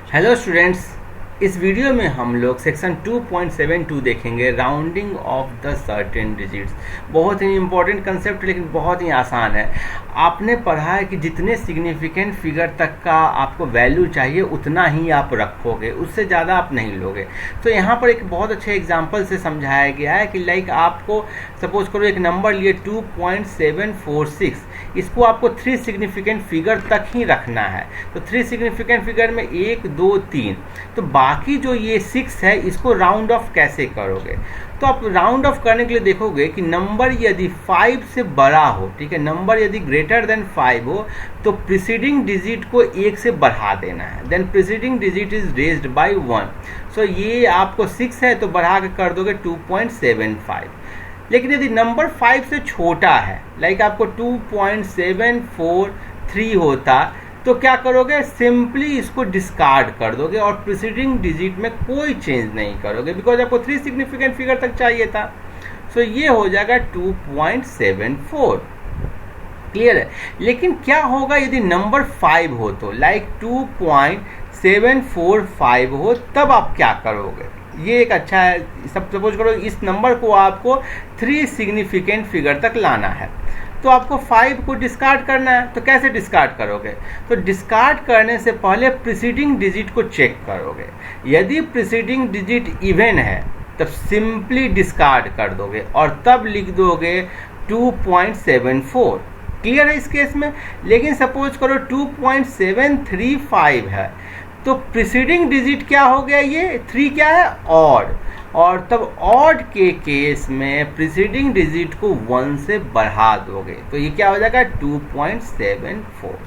Hello students, इस video में हम लोग सेक्शन 2.72 देखेंगे, rounding off the certain digits. बहुत ही इंपॉर्टेंट कंसेप्ट लेकिन बहुत ही आसान है। आपने पढ़ा है कि जितने सिग्निफिकेंट फिगर तक का आपको वैल्यू चाहिए उतना ही आप रखोगे, उससे ज़्यादा आप नहीं लोगे। तो यहाँ पर एक बहुत अच्छे एग्जांपल से समझाया गया है कि लाइक आपको सपोज करो एक नंबर लिए 2.746, इसको आपको 3 सिग्निफिकेंट फिगर तक ही रखना है। तो 3 सिग्निफिकेंट फिगर में 1 2 3, तो बाकी जो ये 6 है इसको राउंड ऑफ कैसे करोगे। तो आप राउंड ऑफ करने के लिए देखोगे कि नंबर यदि 5 से बड़ा हो, ठीक है, नंबर यदि ग्रेटर देन 5 हो तो प्रीसीडिंग डिजिट को 1 से बढ़ा देना है। Then preceding digit is raised by 1। सो ये आपको 6 है तो बढ़ा के कर दोगे 2.75। लेकिन यदि नंबर 5 से छोटा है, लाइक आपको 2.743 होता, तो क्या करोगे, सिंपली इसको डिस्कार्ड कर दोगे और प्रीसीडिंग डिजिट में कोई चेंज नहीं करोगे, बिकॉज आपको 3 सिग्निफिकेंट फिगर तक चाहिए था। सो ये हो जाएगा 2.74। क्लियर है। लेकिन क्या होगा यदि नंबर 5 हो तो, लाइक 2.745 हो, तब आप क्या करोगे। ये एक अच्छा है। सब सपोज करो इस नंबर को आपको 3 सिग्निफिकेंट फिगर तक लाना है, तो आपको 5 को डिस्कार्ड करना है। तो कैसे डिस्कार्ड करोगे, तो डिस्कार्ड करने से पहले प्रीसीडिंग डिजिट को चेक करोगे। यदि प्रीसीडिंग डिजिट इवन है तब सिंपली डिस्कार्ड कर दोगे और तब लिख दोगे 2.74। क्लियर है इस केस में। लेकिन सपोज करो 2.735 है, तो प्रीसीडिंग डिजिट क्या हो गया, ये 3 क्या है, ऑड, और तब ऑड के केस में प्रीसीडिंग डिजिट को 1 से बढ़ा दोगे, तो ये क्या हो जाएगा 2.74।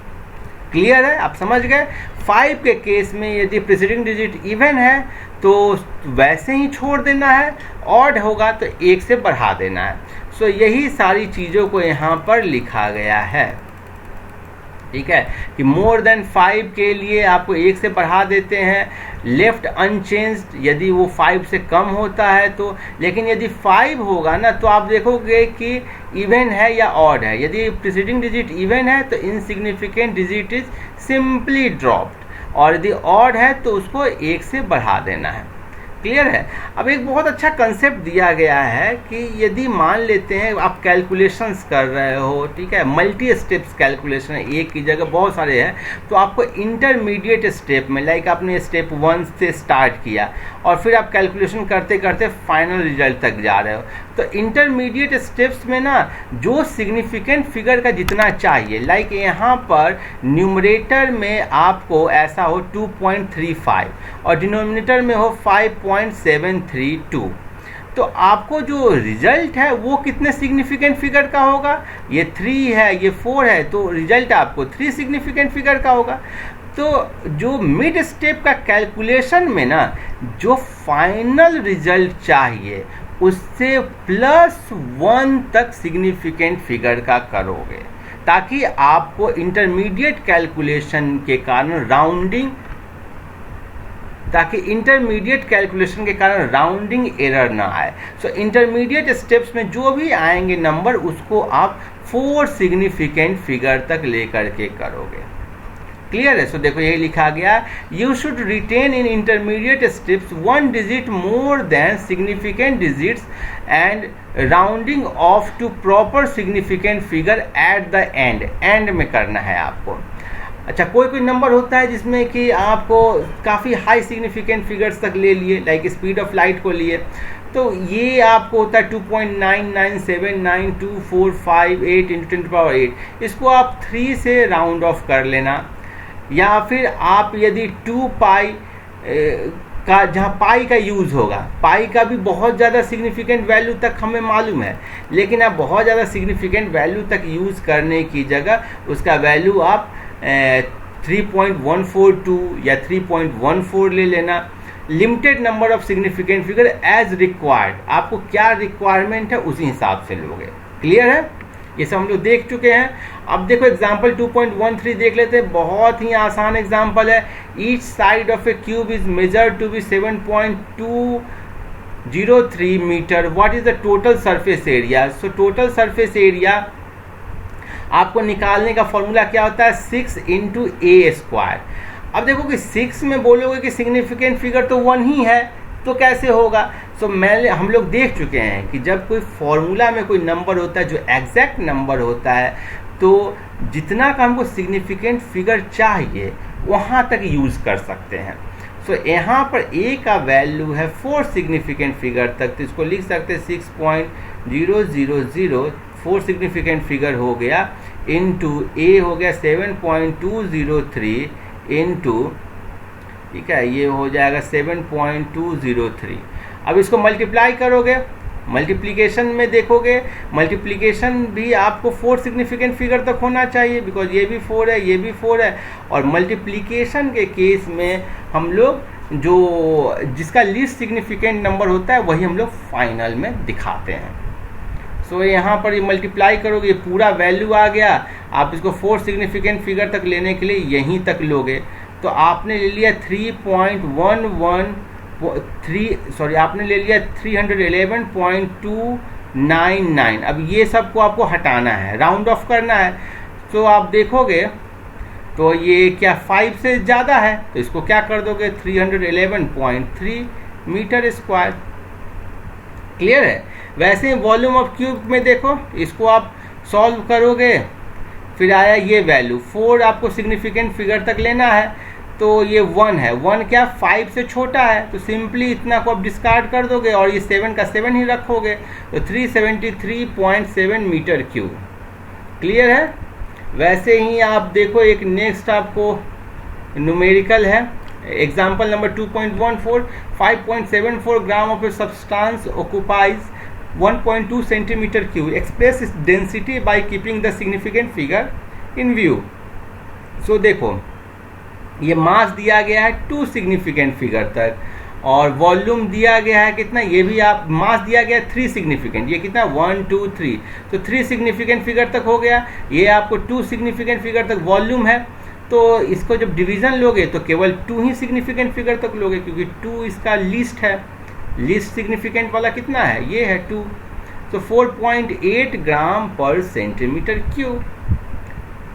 क्लियर है, आप समझ गए। 5 के केस में यदि प्रीसीडिंग डिजिट इवन है तो वैसे ही छोड़ देना है, ऑड होगा तो 1 से बढ़ा देना है। सो यही सारी चीज़ों को यहाँ पर लिखा गया है, ठीक है, कि मोर देन 5 के लिए आपको 1 से बढ़ा देते हैं, लेफ्ट अनचेंज्ड यदि वो 5 से कम होता है तो। लेकिन यदि 5 होगा ना तो आप देखोगे कि इवन है या ऑड है। यदि प्रीसीडिंग डिजिट इवन है तो insignificant digit is simply dropped, और यदि ऑड है तो उसको 1 से बढ़ा देना है। क्लियर है। अब एक बहुत अच्छा कंसेप्ट दिया गया है कि यदि मान लेते हैं आप कैलकुलेशंस कर रहे हो, ठीक है, मल्टी स्टेप्स कैलकुलेशन है, एक की जगह बहुत सारे हैं, तो आपको इंटरमीडिएट स्टेप में, लाइक आपने स्टेप 1 से स्टार्ट किया और फिर आप कैलकुलेशन करते करते फाइनल रिजल्ट तक जा रहे हो, तो इंटरमीडिएट स्टेप्स में ना जो सिग्निफिकेंट फिगर का जितना चाहिए, लाइक यहाँ पर न्यूमरेटर में आपको ऐसा हो 2.35 और डिनोमिनेटर में हो 5.732, तो आपको जो रिजल्ट है वो कितने सिग्निफिकेंट फिगर का होगा, ये 3 है, ये 4 है, तो रिजल्ट आपको 3 सिग्निफिकेंट फिगर का होगा। तो जो मिड स्टेप का कैलकुलेशन में ना जो फाइनल रिजल्ट चाहिए उससे +1 तक सिग्निफिकेंट फिगर का करोगे, ताकि आपको इंटरमीडिएट कैलकुलेशन के कारण राउंडिंग एरर ना आए। सो इंटरमीडिएट स्टेप्स में जो भी आएंगे नंबर उसको आप 4 सिग्निफिकेंट फिगर तक लेकर के करोगे। क्लियर है। सो देखो यही लिखा गया, you should retain in intermediate steps 1 digit more than significant digits and rounding off to proper significant figure at the end में करना है आपको। अच्छा, कोई नंबर होता है जिसमें कि आपको काफ़ी हाई सिग्निफिकेंट फिगर्स तक ले लिए, लाइक स्पीड ऑफ लाइट को लिए, तो ये आपको होता है 2.9979245 × 10⁸ इसको आप 3 से राउंड ऑफ कर लेना। या फिर आप यदि 2 पाई का, जहाँ पाई का यूज़ होगा, पाई का भी बहुत ज़्यादा सिग्निफिकेंट वैल्यू तक हमें मालूम है, लेकिन आप बहुत ज़्यादा सिग्निफिकेंट वैल्यू तक यूज़ करने की जगह उसका वैल्यू आप 3.142 या 3.14 ले लेना। Limited number of significant figure as required, आपको क्या रिक्वायरमेंट है उसी हिसाब से लोगे। क्लियर है, ये सब हम लोग देख चुके हैं। अब देखो एग्जाम्पल 2.13 देख लेते हैं, बहुत ही आसान एग्जाम्पल है। Each side of a cube is measured to be 7.203 metre, what is the total surface area. सो टोटल सरफेस एरिया आपको निकालने का फॉर्मूला क्या होता है, 6 × a²। अब देखो कि 6 में बोलोगे कि सिग्निफिकेंट फिगर तो 1 ही है, तो कैसे होगा? सो हम लोग देख चुके हैं कि जब कोई फॉर्मूला में कोई नंबर होता है जो एग्जैक्ट नंबर होता है, तो जितना का हमको सिग्निफिकेंट फिगर चाहिए वहाँ तक यूज़ कर सकते हैं। सो यहाँ पर ए का वैल्यू है 4 सिग्निफिकेंट फिगर तक, तो इसको लिख सकते हैं 6.000 4 सिग्निफिकेंट फिगर हो गया, इनटू ए हो गया 7.203 इनटू, ठीक है, ये हो जाएगा 7.203। अब इसको मल्टीप्लाई करोगे, मल्टीप्लिकेशन में देखोगे, मल्टीप्लिकेशन भी आपको 4 सिग्निफिकेंट फिगर तक होना चाहिए, बिकॉज ये भी 4 है, ये भी 4 है। और मल्टीप्लिकेशन के केस में हम लोग जो जिसका लीस्ट सिग्निफिकेंट नंबर होता है वही हम लोग फाइनल में दिखाते हैं। सो यहाँ पर ये मल्टीप्लाई करोगे, ये पूरा वैल्यू आ गया। आप इसको 4 सिग्निफिकेंट फिगर तक लेने के लिए यहीं तक लोगे, तो आपने ले लिया 311.311.299। अब ये सबको आपको हटाना है, राउंड ऑफ करना है। तो आप देखोगे तो ये क्या 5 से ज़्यादा है, तो इसको क्या कर दोगे 311.3 मीटर स्क्वायर। क्लियर है? वैसे ही वॉल्यूम ऑफ क्यूब में देखो, इसको आप सॉल्व करोगे, फिर आया ये वैल्यू 4, आपको सिग्निफिकेंट फिगर तक लेना है, तो ये 1 है। 1 क्या 5 से छोटा है, तो सिंपली इतना को आप डिस्कार्ड कर दोगे और ये 7 का 7 ही रखोगे, तो 373.7 मीटर क्यूब। क्लियर है? वैसे ही आप देखो एक नेक्स्ट आपको न्यूमेरिकल है, example number 2.14, 5.74 gram of a substance occupies 1.2 centimetre cube, express its density by keeping the significant figure in view. So देखो ये मास दिया गया है 2 सिग्निफिकेंट फिगर तक, और वॉल्यूम दिया गया है कितना, ये भी आप मास दिया गया है 3 सिग्निफिकेंट, ये कितना 1 2 3, तो 3 सिग्निफिकेंट फिगर तक हो गया। ये आपको 2 सिग्निफिकेंट फिगर तक वॉल्यूम है, तो इसको जब डिवीज़न लोगे तो केवल 2 ही सिग्निफिकेंट फिगर तक लोगे, क्योंकि 2 इसका लीस्ट है। लीस्ट सिग्निफिकेंट वाला कितना है, ये है 2, तो 4.8 ग्राम पर सेंटीमीटर क्यूब।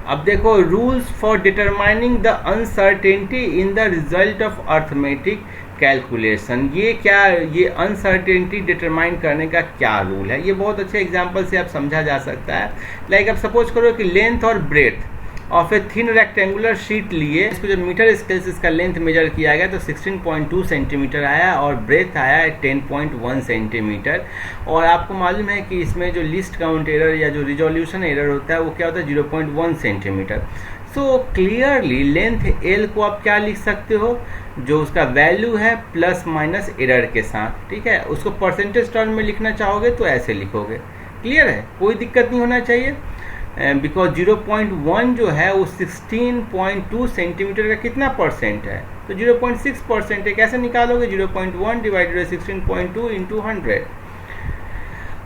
अब देखो rules for determining the uncertainty in the result of arithmetic calculation. ये क्या, ये अनसर्टेनिटी डिटरमाइन करने का क्या रूल है, ये बहुत अच्छे एग्जांपल से आप समझा जा सकता है। लाइक आप सपोज करो कि लेंथ और breadth of a thin rectangular sheet लिए, इसको जब मीटर स्केल से इसका लेंथ मेजर किया गया तो 16.2 सेंटीमीटर आया और ब्रेथ आया 10.1 सेंटीमीटर। और आपको मालूम है कि इसमें जो लिस्ट काउंट एरर या जो रिजोल्यूशन एरर होता है वो क्या होता है 0.1 centimetre. So clearly length L को आप क्या लिख सकते हो, जो उसका वैल्यू है प्लस माइनस एरर के साथ, ठीक है। उसको परसेंटेज टर्म में लिखना चाहोगे तो ऐसे लिखोगे। क्लियर है? कोई दिक्कत नहीं होना चाहिए, बिकॉज 0.1 जो है वो 16.2 सेंटीमीटर का कितना परसेंट है, तो 0.6% है। कैसे निकालोगे, 0.1 डिवाइडेड बाई 16.2 इंटू 100।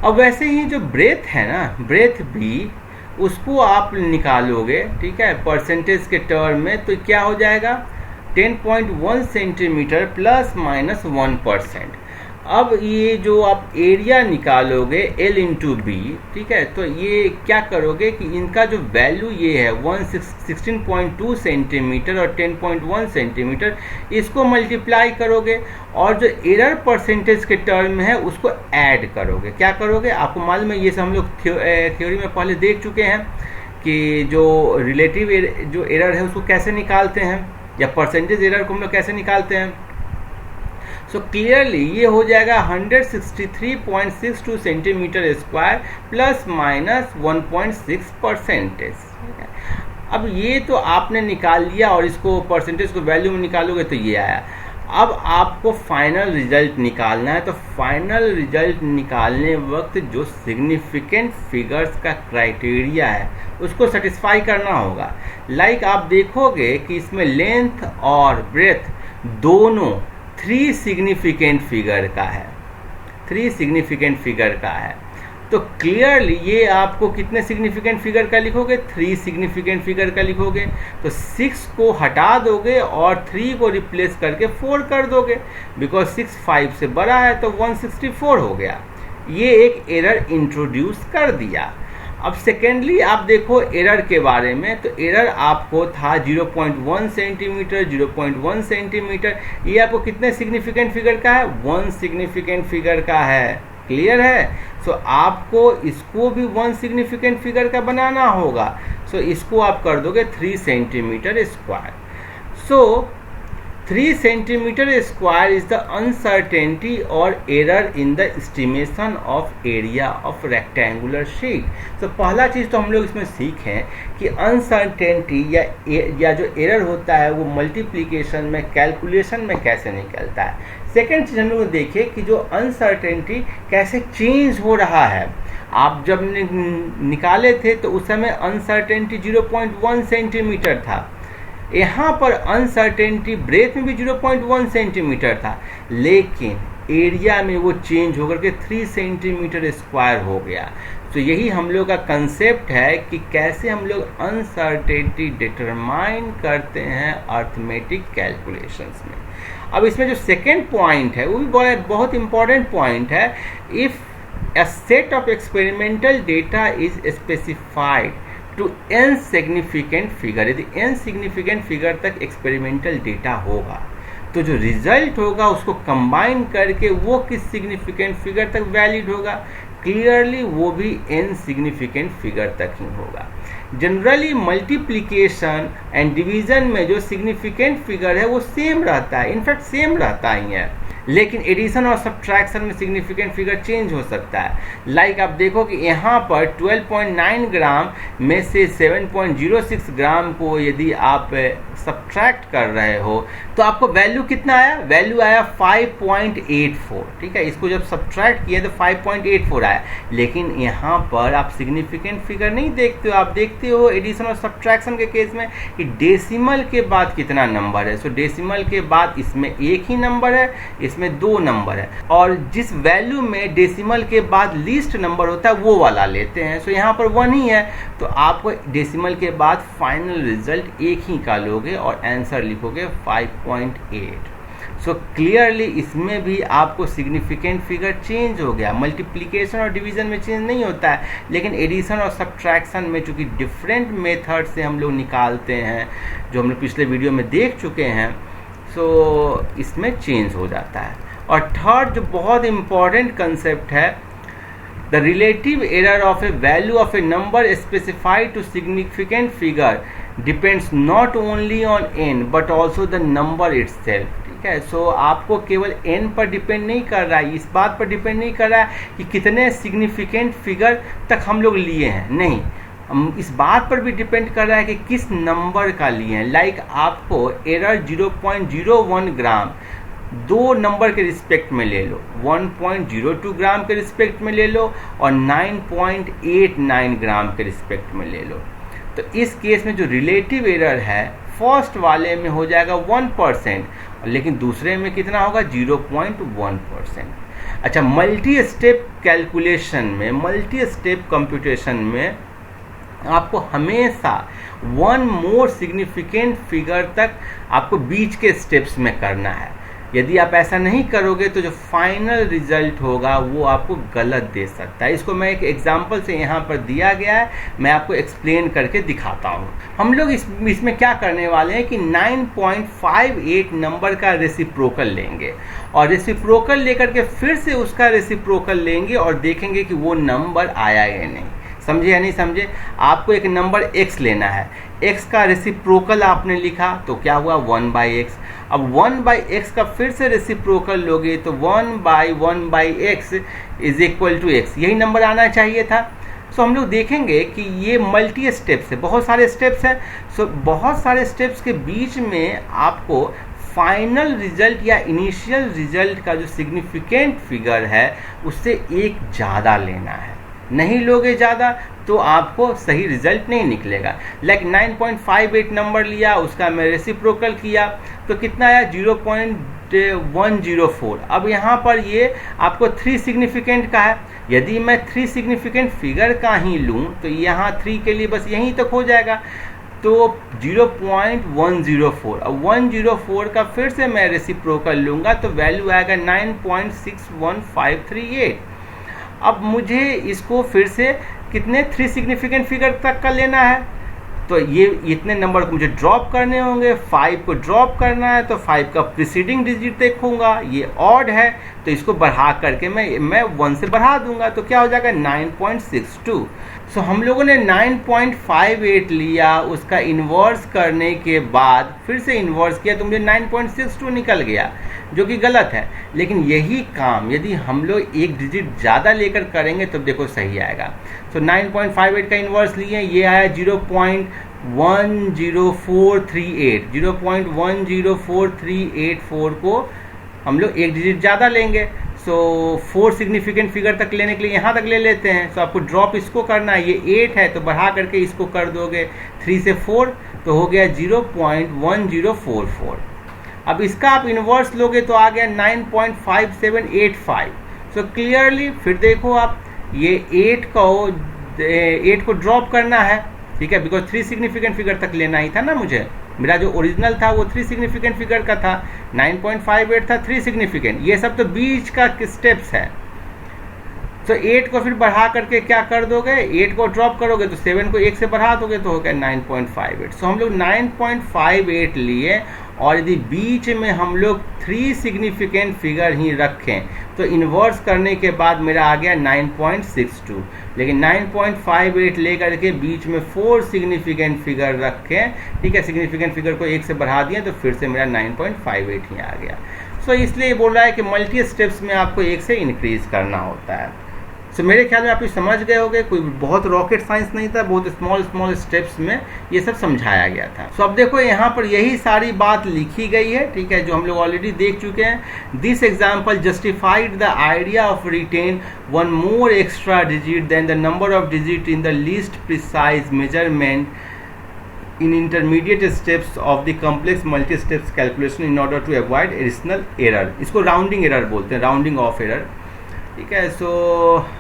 अब वैसे ही जो ब्रेथ है ना, ब्रेथ भी उसको आप निकालोगे, ठीक है, परसेंटेज के टर्म में, तो क्या हो जाएगा 10.1 सेंटीमीटर प्लस माइनस 1%। अब ये जो आप एरिया निकालोगे L इंटू बी, ठीक है, तो ये क्या करोगे कि इनका जो वैल्यू ये है 16.2 सेंटीमीटर और 10.1 सेंटीमीटर, इसको मल्टीप्लाई करोगे और जो एरर परसेंटेज के टर्म में है उसको ऐड करोगे। क्या करोगे, आपको मालूम है, ये सब हम लोग थ्योरी में पहले देख चुके हैं कि जो रिलेटिव जो एरर है उसको कैसे निकालते हैं, या परसेंटेज एरर को हम लोग कैसे निकालते हैं। सो क्लियरली ये हो जाएगा 163.62 सेंटीमीटर स्क्वायर प्लस माइनस 1.6%। अब ये तो आपने निकाल लिया और इसको परसेंटेज को वैल्यू में निकालोगे तो ये आया। अब आपको फाइनल रिजल्ट निकालना है, तो फाइनल रिजल्ट निकालने वक्त जो सिग्निफिकेंट फिगर्स का क्राइटेरिया है उसको सेटिस्फाई करना होगा। लाइक आप देखोगे कि इसमें लेंथ और ब्रेथ दोनों 3 सिग्निफिकेंट फिगर का है, 3 सिग्निफिकेंट फिगर का है। तो क्लियरली ये आपको कितने सिग्निफिकेंट फिगर का लिखोगे, 3 सिग्निफिकेंट फिगर का लिखोगे, तो 6 को हटा दोगे और 3 को रिप्लेस करके 4 कर दोगे, बिकॉज 6 5 से बड़ा है तो 164 हो गया। ये एक एरर इंट्रोड्यूस कर दिया। अब सेकेंडली आप देखो एरर के बारे में, तो एरर आपको था 0.1 सेंटीमीटर, 0.1 सेंटीमीटर। ये आपको कितने सिग्निफिकेंट फिगर का है? 1 सिग्निफिकेंट फिगर का है। क्लियर है? सो आपको इसको भी 1 सिग्निफिकेंट फिगर का बनाना होगा। सो इसको आप कर दोगे 3 centimetre square. So 3 centimetre square is the uncertainty और error in the estimation of area of rectangular sheet. तो पहला चीज़ तो हम लोग इसमें सीखें कि अनसर्टेनिटी या जो एरर होता है वो मल्टीप्लिकेशन में, कैलकुलेशन में कैसे निकलता है। सेकेंड चीज़ हम लोग देखें कि जो अनसर्टेनिटी कैसे चेंज हो रहा है। आप जब निकाले थे तो उस समय अनसर्टेनिटी 0.1 सेंटीमीटर था, यहाँ पर अनसर्टेनिटी ब्रेथ में भी 0.1 सेंटीमीटर था, लेकिन एरिया में वो चेंज होकर के 3 सेंटीमीटर स्क्वायर हो गया। तो यही हम लोग का कंसेप्ट है कि कैसे हम लोग अनसर्टेनिटी डिटरमाइन करते हैं अर्थमेटिक कैलकुलेशंस में। अब इसमें जो सेकेंड पॉइंट है वो भी बहुत इंपॉर्टेंट पॉइंट है। If a set of experimental data is specified to n significant figure, यदि n significant figure तक experimental data होगा तो जो रिजल्ट होगा उसको कंबाइन करके वो किस सिग्निफिकेंट फिगर तक वैलिड होगा, क्लियरली वो भी n सिग्निफिकेंट फिगर तक ही होगा। जनरली मल्टीप्लिकेशन एंड डिवीजन में जो सिग्निफिकेंट फिगर है वो सेम रहता है, इनफैक्ट सेम रहता ही है, लेकिन एडिशन और सब्ट्रैक्शन में सिग्निफिकेंट फिगर चेंज हो सकता है। लाइक आप देखो कि यहाँ पर 12.9 ग्राम में से 7.06 ग्राम को यदि आप सब्ट्रैक्ट कर रहे हो तो आपको वैल्यू कितना आया? वैल्यू आया 5.84। ठीक है, इसको जब सब्ट्रैक्ट किया तो 5.84 आया, लेकिन यहाँ पर आप सिग्निफिकेंट फिगर नहीं देखते हो। आप देखते हो एडिशन और सब्ट्रैक्शन के केस में कि डेसिमल के बाद कितना नंबर है। सो डेसिमल के बाद इसमें एक ही नंबर है, इसमें 2 नंबर है, और जिस वैल्यू में डेसिमल के बाद लीस्ट नंबर होता है वो वाला लेते हैं। सो यहाँ पर 1 ही है, तो आपको डेसिमल के बाद फाइनल रिजल्ट एक ही का लोगे और आंसर लिखोगे 5.8। सो क्लियरली इसमें भी आपको सिग्निफिकेंट फिगर चेंज हो गया। मल्टीप्लिकेशन और डिवीजन में चेंज नहीं होता है, लेकिन एडिशन और सब्ट्रैक्शन में चूंकि डिफरेंट मेथड से हम लोग निकालते हैं, जो हम लोग पिछले वीडियो में देख चुके हैं, सो इसमें चेंज हो जाता है। और थर्ड जो बहुत इम्पॉर्टेंट कंसेप्ट है, the relative error of a value of a number specified to significant figure depends not only on n but also the number itself. ठीक है, सो आपको केवल n पर डिपेंड नहीं कर रहा है, इस बात पर डिपेंड नहीं कर रहा है कि कितने सिग्निफिकेंट फिगर तक हम लोग लिए हैं, नहीं, इस बात पर भी डिपेंड कर रहा है कि किस नंबर का लिए हैं। लाइक आपको एरर 0.01 ग्राम 2 नंबर के रिस्पेक्ट में ले लो, 1.02 ग्राम के रिस्पेक्ट में ले लो और 9.89 ग्राम के रिस्पेक्ट में ले लो। तो इस केस में जो रिलेटिव एरर है फर्स्ट वाले में हो जाएगा 1%, लेकिन दूसरे में कितना होगा? 0.1%। अच्छा, मल्टी स्टेप कैलकुलेशन में, मल्टी स्टेप कंप्यूटेशन में आपको हमेशा 1 मोर सिग्निफिकेंट फिगर तक आपको बीच के स्टेप्स में करना है। यदि आप ऐसा नहीं करोगे तो जो फाइनल रिजल्ट होगा वो आपको गलत दे सकता है। इसको मैं एक एग्जांपल से यहाँ पर दिया गया है, मैं आपको एक्सप्लेन करके दिखाता हूँ। हम लोग इसमें क्या करने वाले हैं कि 9.58 नंबर का रेसिप्रोकल लेंगे और रेसिप्रोकल लेकर के फिर से उसका रेसिप्रोकल लेंगे और देखेंगे कि वो नंबर आया या नहीं। समझे या नहीं समझे? आपको एक नंबर x लेना है, x का रेसिप्रोकल आपने लिखा तो क्या हुआ? 1/x। अब 1/x का फिर से रेसिप्रोकल लोगे तो 1/1/x is equal to x, यही नंबर आना चाहिए था। सो हम लोग देखेंगे कि ये मल्टी स्टेप्स है, बहुत सारे स्टेप्स हैं। सो बहुत सारे स्टेप्स के बीच में आपको फाइनल रिजल्ट या इनिशियल रिजल्ट का जो सिग्निफिकेंट फिगर है उससे एक ज़्यादा लेना है। नहीं लोगे ज़्यादा तो आपको सही रिजल्ट नहीं निकलेगा। लाइक 9.58 नंबर लिया, उसका मैं रेसिप्रोकल किया तो कितना आया? 0.104। अब यहाँ पर ये आपको 3 सिग्निफिकेंट का है, यदि मैं 3 सिग्निफिकेंट फिगर का ही लूँ तो यहाँ 3 के लिए बस यहीं तक हो जाएगा, तो 0.104। अब 104 का फिर से मैं रेसिप्रोकल लूँगा तो वैल्यू आएगा 9.61538। अब मुझे इसको फिर से कितने 3 सिग्निफिकेंट फिगर तक का लेना है, तो ये इतने नंबर को मुझे ड्रॉप करने होंगे। 5 को ड्रॉप करना है तो 5 का प्रीसीडिंग डिजिट देखूंगा, ये ऑड है तो इसको बढ़ा करके मैं 1 से बढ़ा दूंगा, तो क्या हो जाएगा 9.62। सो हम लोगों ने 9.58 लिया, उसका इन्वर्स करने के बाद फिर से इन्वर्स किया तो मुझे 9.62 निकल गया, जो कि गलत है। लेकिन यही काम यदि हम लोग एक डिजिट ज़्यादा लेकर करेंगे तो देखो सही आएगा। सो 9.58 का इन्वर्स लिए, ये आया 0.10438, 0.10438 को हम लोग एक डिजिट ज़्यादा लेंगे। सो 4 सिग्निफिकेंट फिगर तक लेने के लिए यहाँ तक ले लेते हैं। सो आपको ड्रॉप इसको करना है, ये 8 है तो बढ़ा करके इसको कर दोगे 3 से 4 तो हो गया 0.1044। अब इसका आप इन्वर्स लोगे तो आ गया 9.5785। सो क्लियरली फिर देखो आप, ये 8 को ड्रॉप करना है, ठीक है, बिकॉज 3 सिग्निफिकेंट फिगर तक लेना ही था ना मुझे। मेरा जो ओरिजिनल था वो 3 सिग्निफिकेंट फिगर का था, 9.58 था 3 सिग्निफिकेंट, ये सब तो बीच का स्टेप्स है। तो 8 को फिर बढ़ा करके क्या कर दोगे, 8 को ड्रॉप करोगे तो 7 को 1 से बढ़ा दोगे तो हो गया 9.58। सो हम लोग 9.58 लिए, और यदि बीच में हम लोग 3 सिग्निफिकेंट फिगर ही रखें तो इन्वर्स करने के बाद मेरा आ गया 9.62। लेकिन 9.58 लेकर के बीच में 4 सिग्निफिकेंट फिगर रखें, ठीक है, सिग्निफिकेंट फिगर को 1 से बढ़ा दिया तो फिर से मेरा 9.58 ही आ गया। सो इसलिए बोल रहा है कि मल्टी स्टेप्स में आपको 1 से इंक्रीज करना होता है। सो मेरे ख्याल में आप ये समझ गए होंगे, कोई बहुत रॉकेट साइंस नहीं था, बहुत स्मॉल स्टेप्स में ये सब समझाया गया था। सो अब देखो यहाँ पर यही सारी बात लिखी गई है, ठीक है, जो हम लोग ऑलरेडी देख चुके हैं। This example justified the idea of retain 1 more extra digit than the number of digit in the least precise measurement in intermediate steps of the complex multi steps calculation in order to avoid additional error। इसको rounding error बोलते हैं, rounding off error, ठीक है। सो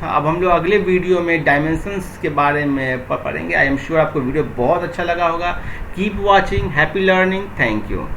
अब हम लोग अगले video में डायमेंशंस के बारे में पढ़ेंगे। आई एम श्योर आपको वीडियो बहुत अच्छा लगा होगा। Keep watching, happy learning, thank you.